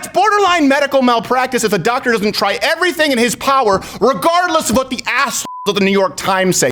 That's borderline medical malpractice if a doctor doesn't try everything in his power, regardless of what the assholes of the New York Times say.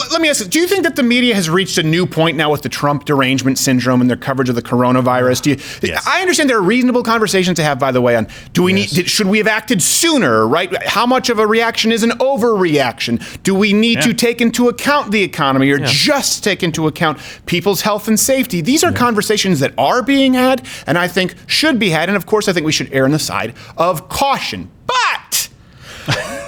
Let me ask you, do you think that the media has reached a new point now with the Trump derangement syndrome and their coverage of the coronavirus? Yes. I understand there are reasonable conversations to have, by the way, on should we have acted sooner, right? How much of a reaction is an overreaction? Do we need to take into account the economy or just take into account people's health and safety? These are conversations that are being had and I think should be had. And of course, I think we should err on the side of caution. But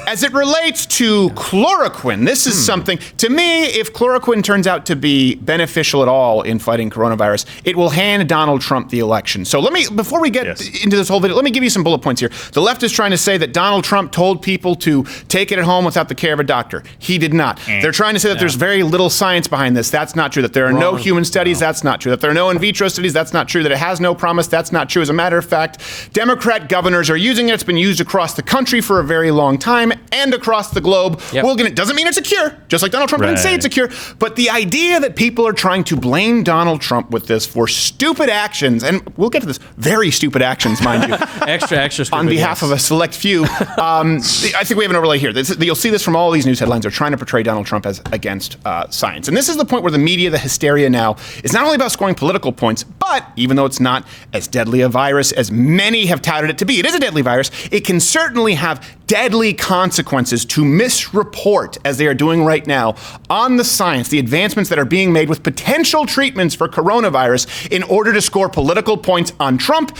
as it relates to chloroquine, this is something, to me, if chloroquine turns out to be beneficial at all in fighting coronavirus, it will hand Donald Trump the election. So before we get into this whole video, let me give you some bullet points here. The left is trying to say that Donald Trump told people to take it at home without the care of a doctor. He did not. They're trying to say that there's very little science behind this. That's not true. That there are no human studies. That's not true. That there are no in vitro studies. That's not true. That it has no promise. That's not true. As a matter of fact, Democrat governors are using it. It's been used across the country for a very long time and across the globe. Doesn't mean it's a cure, just like Donald Trump didn't say it's a cure. But the idea that people are trying to blame Donald Trump with this for stupid actions, and we'll get to this, very stupid actions, mind you. extra stupid. On behalf of a select few. I think we have an overlay here. You'll see this from all these news headlines. They're trying to portray Donald Trump as against science. And this is the point where the media, the hysteria now, is not only about scoring political points, but even though it's not as deadly a virus as many have touted it to be, it is a deadly virus. It can certainly have deadly consequences to misreport, as they are doing right now, on the science, the advancements that are being made with potential treatments for coronavirus in order to score political points on Trump.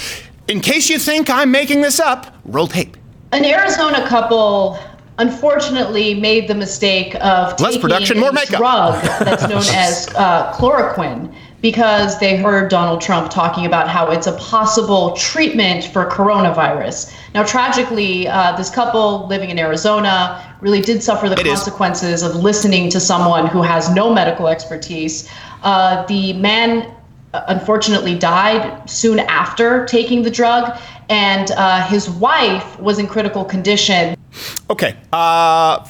In case you think I'm making this up, roll tape. An Arizona couple unfortunately made the mistake of taking a drug that's known as chloroquine, because they heard Donald Trump talking about how it's a possible treatment for coronavirus. Now, tragically, this couple living in Arizona really did suffer the consequences of listening to someone who has no medical expertise. The man unfortunately died soon after taking the drug, and his wife was in critical condition. Okay,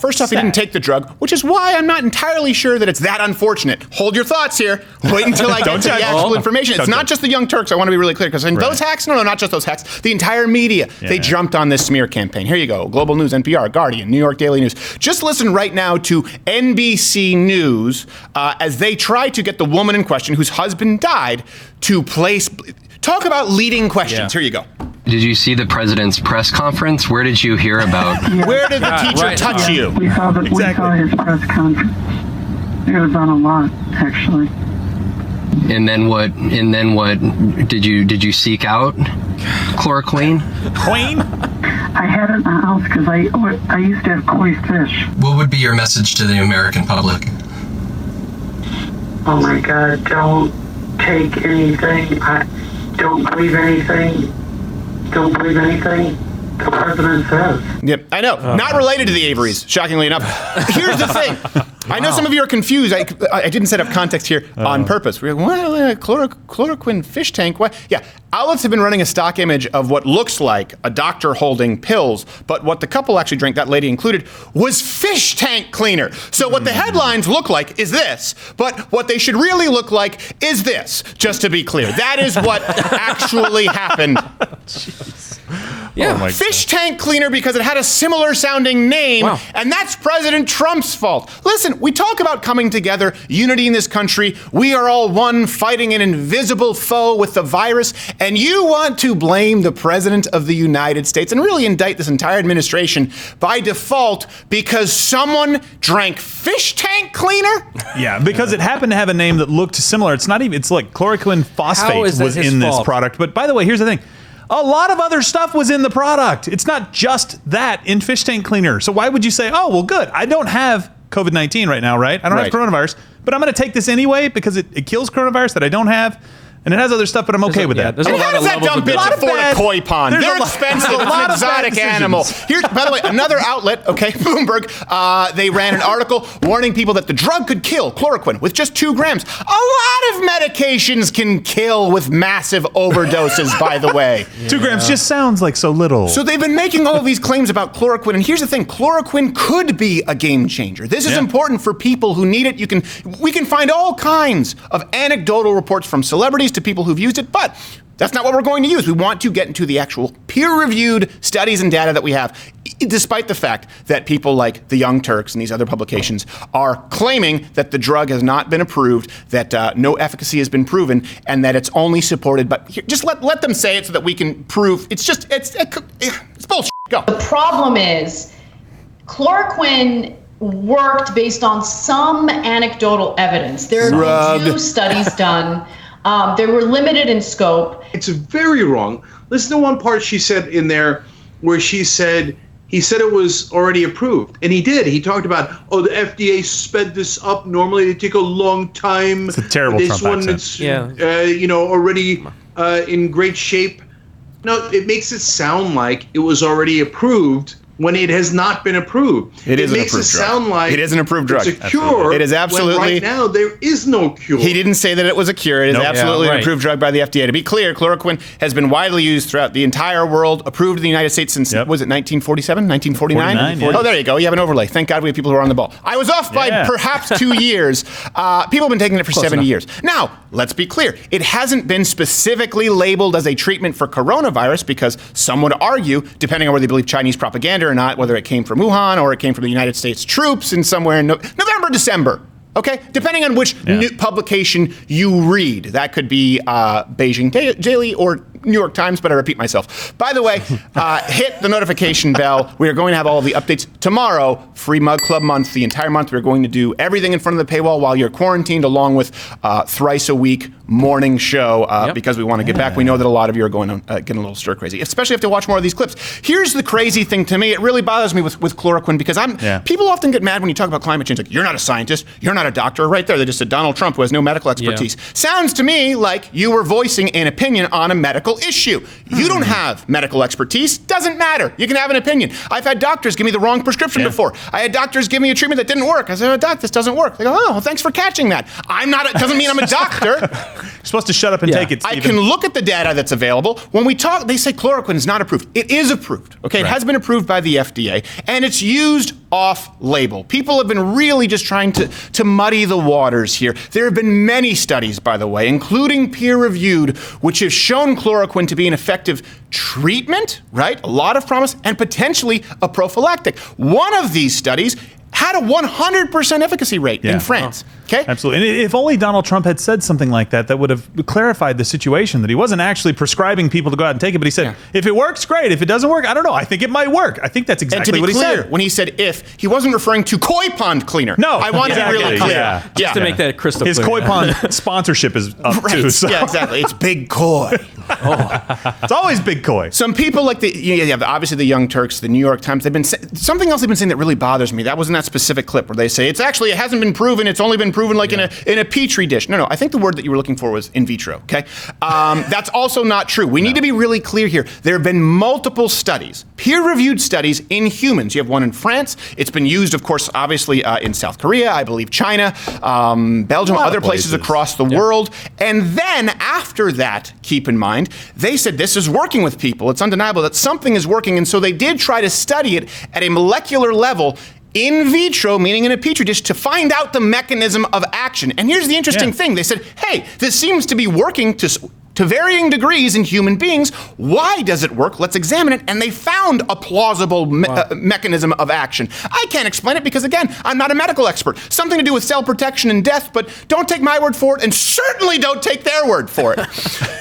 first off, he didn't take the drug, which is why I'm not entirely sure that it's that unfortunate. Hold your thoughts here. Wait until I get to the actual information. It's not just the Young Turks. I want to be really clear, because those hacks, no, not just those hacks, the entire media, they jumped on this smear campaign. Here you go. Global News, NPR, Guardian, New York Daily News. Just listen right now to NBC News as they try to get the woman in question, whose husband died, to place... Talk about leading questions. Here you go. Did you see the president's press conference? Where did you hear about? Where did the teacher touch you? We saw his press conference. It was on a lot, actually. And then what? Did you seek out chloroquine? Queen? I had it in the house because I used to have koi fish. What would be your message to the American public? Oh my God! Don't take anything. Don't believe anything. Don't believe anything the president says. Yep, I know. Not related to the Averys, shockingly enough. Here's the thing. I know some of you are confused. I didn't set up context here on purpose. We're like, what? Chloroquine fish tank? What? Yeah, outlets have been running a stock image of what looks like a doctor holding pills, but what the couple actually drank, that lady included, was fish tank cleaner. So what the headlines look like is this, but what they should really look like is this, just to be clear. That is what actually happened. Yeah. Fish tank cleaner because it had a similar sounding name, and that's President Trump's fault. Listen, we talk about coming together, unity in this country. We are all one, fighting an invisible foe with the virus, and you want to blame the President of the United States and really indict this entire administration by default because someone drank fish tank cleaner? Yeah, because it happened to have a name that looked similar. It's not even, it's like chloroquine phosphate was in this product. But by the way, here's the thing. A lot of other stuff was in the product. It's not just that in fish tank cleaner. So why would you say, oh, well, good. I don't have COVID-19 right now, right? I don't have coronavirus, but I'm going to take this anyway because it kills coronavirus that I don't have. And it has other stuff, but I'm okay with that. And how does that dumb bitch afford a koi pond? They're expensive. It's an exotic animal. Here's, by the way, another outlet, Bloomberg, they ran an article warning people that the drug could kill, chloroquine, with just 2 grams. A lot of medications can kill with massive overdoses, by the way. 2 grams just sounds like so little. So they've been making all of these claims about chloroquine, and here's the thing. Chloroquine could be a game changer. This is important for people who need it. We can find all kinds of anecdotal reports from celebrities to people who've used it, but That's not what we're going to use. We want to get into the actual peer-reviewed studies and data that we have, despite the fact that people like the Young Turks and these other publications are claiming that the drug has not been approved, that no efficacy has been proven, and that it's only supported. But just let them say it so that we can prove. It's bullshit. Go. The problem is chloroquine worked based on some anecdotal evidence. There have been 2 studies done. They were limited in scope. It's very wrong. Listen to one part she said in there where he said it was already approved. And he did. He talked about, the FDA sped this up. Normally they take a long time. It's a terrible This Trump one, accent. it's, already in great shape. No, it makes it sound like it was already approved when it has not been approved. It is an makes approved it drug. sound like It is an approved drug. It's a cure. It is absolutely. When right now there is no cure. He didn't say that it was a cure. It is absolutely an approved drug by the FDA. To be clear, chloroquine has been widely used throughout the entire world, approved in the United States since, was it 1947, 1949? Yeah. Oh, there you go. You have an overlay. Thank God we have people who are on the ball. I was off by perhaps 2 years. People have been taking it for 70 years. Now, let's be clear. It hasn't been specifically labeled as a treatment for coronavirus because some would argue, depending on whether they believe Chinese propaganda or not, whether it came from Wuhan or it came from the United States troops in somewhere in November, December. Okay, depending on which publication you read, that could be Beijing Daily or New York Times, but I repeat myself. By the way, hit the notification bell. We are going to have all of the updates tomorrow. Free Mug Club month, the entire month. We're going to do everything in front of the paywall while you're quarantined, along with thrice a week morning show because we want to get back. We know that a lot of you are going on getting a little stir crazy, especially if they watch more of these clips. Here's the crazy thing to me. It really bothers me with chloroquine because people often get mad when you talk about climate change. Like, you're not a scientist. You're not a doctor. Right there, they just said Donald Trump, who has no medical expertise. Sounds to me like you were voicing an opinion on a medical issue. You don't have medical expertise. Doesn't matter. You can have an opinion. I've had doctors give me the wrong prescription before. I had doctors give me a treatment that didn't work. I said, Doc, this doesn't work. They go, well, thanks for catching that. Doesn't mean I'm a doctor. You're supposed to shut up and take it, Stephen. I can look at the data that's available. When we talk, they say chloroquine is not approved. It is approved. Okay, It has been approved by the FDA, and it's used off-label. People have been really just trying to muddy the waters here. There have been many studies, by the way, including peer-reviewed, which have shown chloroquine to be an effective treatment, right? A lot of promise, and potentially a prophylactic. One of these studies had a 100% efficacy rate in France. Okay? Absolutely. And if only Donald Trump had said something like that, that would have clarified the situation, that he wasn't actually prescribing people to go out and take it, but he said, if it works, great. If it doesn't work, I don't know. I think it might work. I think that's exactly what he said. When he said if, he wasn't referring to koi pond cleaner. No. I want to be really clear. Just to make that crystal clear. His koi pond sponsorship is up too. So. Yeah, exactly. It's big koi. It's always big koi. Some people like obviously the Young Turks, the New York Times, they've been something else they've been saying that really bothers me. That wasn't that specific clip where they say it hasn't been proven. It's only been proven like in a petri dish. No. I think the word that you were looking for was in vitro. Okay, that's also not true. We need to be really clear here. There have been multiple studies, peer-reviewed studies in humans. You have one in France. It's been used, of course, obviously in South Korea, I believe China, Belgium, other places across the world. And then after that, keep in mind, they said this is working with people. It's undeniable that something is working. And so they did try to study it at a molecular level in vitro, meaning in a petri dish, to find out the mechanism of action. And here's the interesting thing. They said, hey, this seems to be working to varying degrees in human beings. Why does it work? Let's examine it. And they found a plausible mechanism of action. I can't explain it because, again, I'm not a medical expert. Something to do with cell protection and death, but don't take my word for it, and certainly don't take their word for it.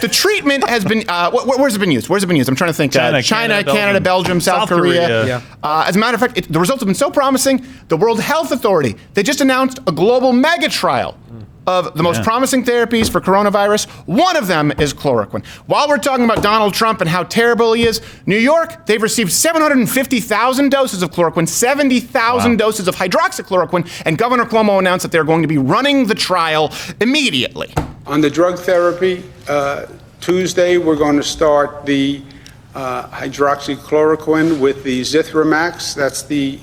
The treatment has been, where's it been used? I'm trying to think. China, Canada, Belgium, South Korea. As a matter of fact, the results have been so promising, the World Health Authority, they just announced a global mega trial of the most promising therapies for coronavirus. One of them is chloroquine. While we're talking about Donald Trump and how terrible he is, New York, they've received 750,000 doses of chloroquine, 70,000 doses of hydroxychloroquine, and Governor Cuomo announced that they're going to be running the trial immediately. On the drug therapy, Tuesday we're going to start the hydroxychloroquine with the Zithromax. That's the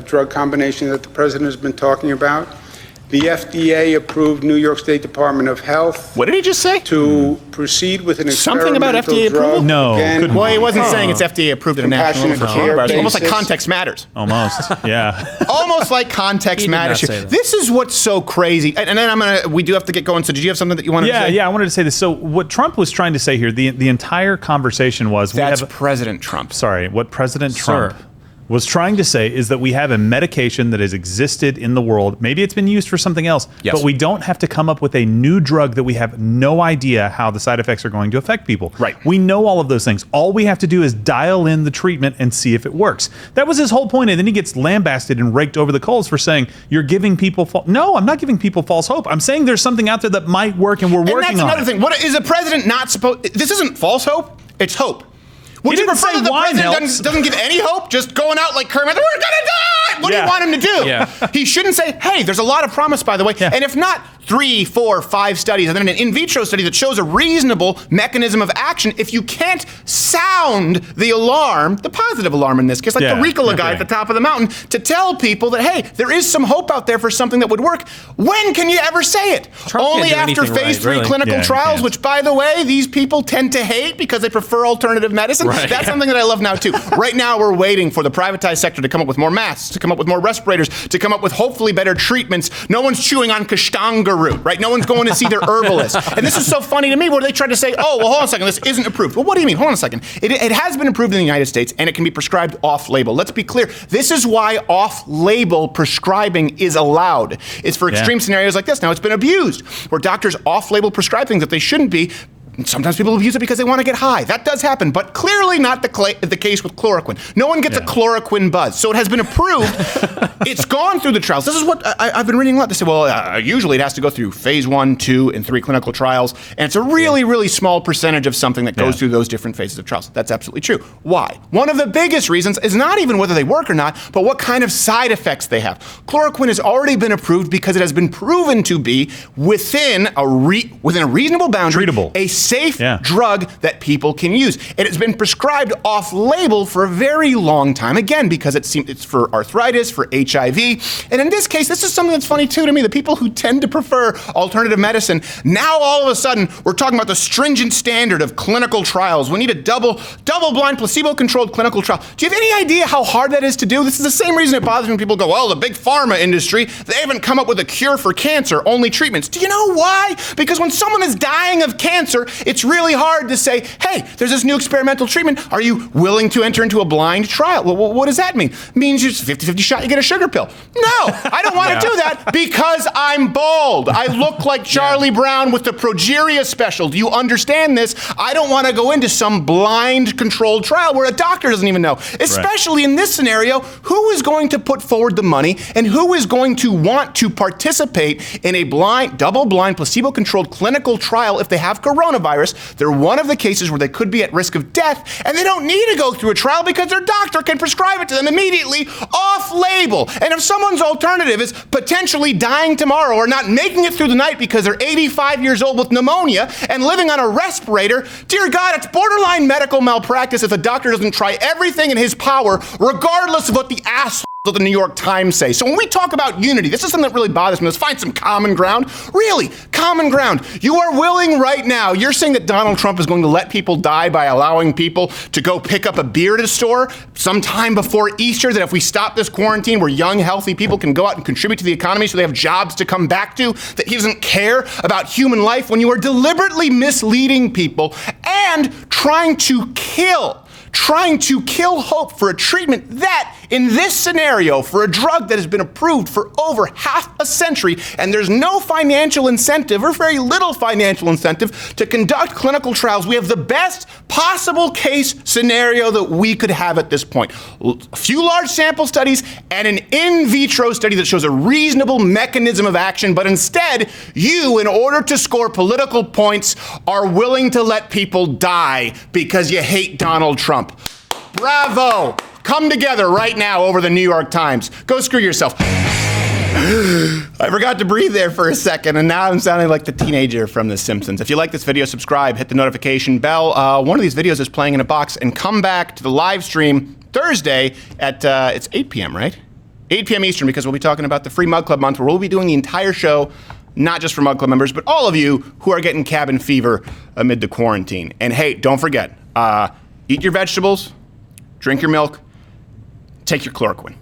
drug combination that the president has been talking about. the FDA approved New York State Department of Health. What did he just say? To proceed with an something about FDA drug. approval? No. Again, Well, he wasn't saying it's FDA approved at a national Compassionate care It's almost like basis. context matters. Almost. Yeah. Almost like context matters. This is what's so crazy. And then we do have to get going. So did you have something that you wanted to say? Yeah, I wanted to say this. So what Trump was trying to say here, the entire conversation was... That's President Trump. Sorry, what President Trump was trying to say is that we have a medication that has existed in the world. Maybe it's been used for something else, but we don't have to come up with a new drug that we have no idea how the side effects are going to affect people. Right. We know all of those things. All we have to do is dial in the treatment and see if it works. That was his whole point, and then he gets lambasted and raked over the coals for saying, you're giving people... No, I'm not giving people false hope. I'm saying there's something out there that might work, and we're working on it. And that's another thing. What is a president not supposed... This isn't false hope. It's hope. Would you prefer that the president doesn't give any hope, just going out like Kermit, we're gonna die? What do you want him to do? Yeah. He shouldn't say, hey, there's a lot of promise, by the way. Yeah. And if not 3, 4, 5 studies, and then an in vitro study that shows a reasonable mechanism of action, if you can't sound the alarm, the positive alarm in this case, like the Ricola guy at the top of the mountain, to tell people that, hey, there is some hope out there for something that would work, when can you ever say it? Trump Only after phase 3 clinical trials, which, by the way, these people tend to hate because they prefer alternative medicine. Right. That's something that I love now, too. Right now, we're waiting for the privatized sector to come up with more masks, to come up with more respirators, to come up with hopefully better treatments. No one's chewing on Kashtanga root, right? No one's going to see their herbalist. And this is so funny to me where they try to say, oh, well, hold on a second, this isn't approved. Well, what do you mean? Hold on a second. It has been approved in the United States, and it can be prescribed off-label. Let's be clear. This is why off-label prescribing is allowed. It's for extreme scenarios like this. Now, it's been abused, where doctors off-label prescribe things that they shouldn't be. Sometimes people abuse it because they want to get high. That does happen, but clearly not the case with chloroquine. No one gets a chloroquine buzz. So it has been approved. It's gone through the trials. This is what I've been reading a lot. They say, well, usually it has to go through phase 1, 2, and 3 clinical trials, and it's a really, really small percentage of something that goes through those different phases of trials. That's absolutely true. Why? One of the biggest reasons is not even whether they work or not, but what kind of side effects they have. Chloroquine has already been approved because it has been proven to be within a reasonable boundary, treatable, a safe drug that people can use. It has been prescribed off-label for a very long time, again, because it's for arthritis, for HIV. And in this case, this is something that's funny, too, to me. The people who tend to prefer alternative medicine, now all of a sudden, we're talking about the stringent standard of clinical trials. We need a double-blind, placebo-controlled clinical trial. Do you have any idea how hard that is to do? This is the same reason it bothers me when people go, well, the big pharma industry, they haven't come up with a cure for cancer, only treatments. Do you know why? Because when someone is dying of cancer, it's really hard to say, hey, there's this new experimental treatment. Are you willing to enter into a blind trial? Well, what does that mean? It means it's a 50-50 shot, you get a sugar pill. No, I don't want to do that because I'm bald. I look like Charlie Brown with the progeria special. Do you understand this? I don't want to go into some blind controlled trial where a doctor doesn't even know. Especially in this scenario, who is going to put forward the money and who is going to want to participate in a blind, double-blind, placebo-controlled clinical trial if they have coronavirus? They're one of the cases where they could be at risk of death, and they don't need to go through a trial because their doctor can prescribe it to them immediately off-label. And if someone's alternative is potentially dying tomorrow or not making it through the night because they're 85 years old with pneumonia and living on a respirator, dear God, it's borderline medical malpractice if the doctor doesn't try everything in his power, regardless of what the asshole of the New York Times say. So when we talk about unity, this is something that really bothers me. Let's find some common ground. Really, common ground. You are willing right now, you're saying that Donald Trump is going to let people die by allowing people to go pick up a beer at a store sometime before Easter, that if we stop this quarantine where young, healthy people can go out and contribute to the economy so they have jobs to come back to, that he doesn't care about human life when you are deliberately misleading people and trying to kill hope for a treatment that, in this scenario, for a drug that has been approved for over half a century, and there's no financial incentive or very little financial incentive to conduct clinical trials, we have the best possible case scenario that we could have at this point. A few large sample studies and an in vitro study that shows a reasonable mechanism of action, but instead, you, in order to score political points, are willing to let people die because you hate Donald Trump. Bravo! Come together right now over the New York Times. Go screw yourself. I forgot to breathe there for a second, and now I'm sounding like the teenager from The Simpsons. If you like this video, subscribe, hit the notification bell. One of these videos is playing in a box, and come back to the live stream Thursday at, it's 8 p.m., right? 8 p.m. Eastern, because we'll be talking about the Free Mug Club month, where we'll be doing the entire show, not just for Mug Club members, but all of you who are getting cabin fever amid the quarantine. And hey, don't forget, eat your vegetables, drink your milk, take your chloroquine.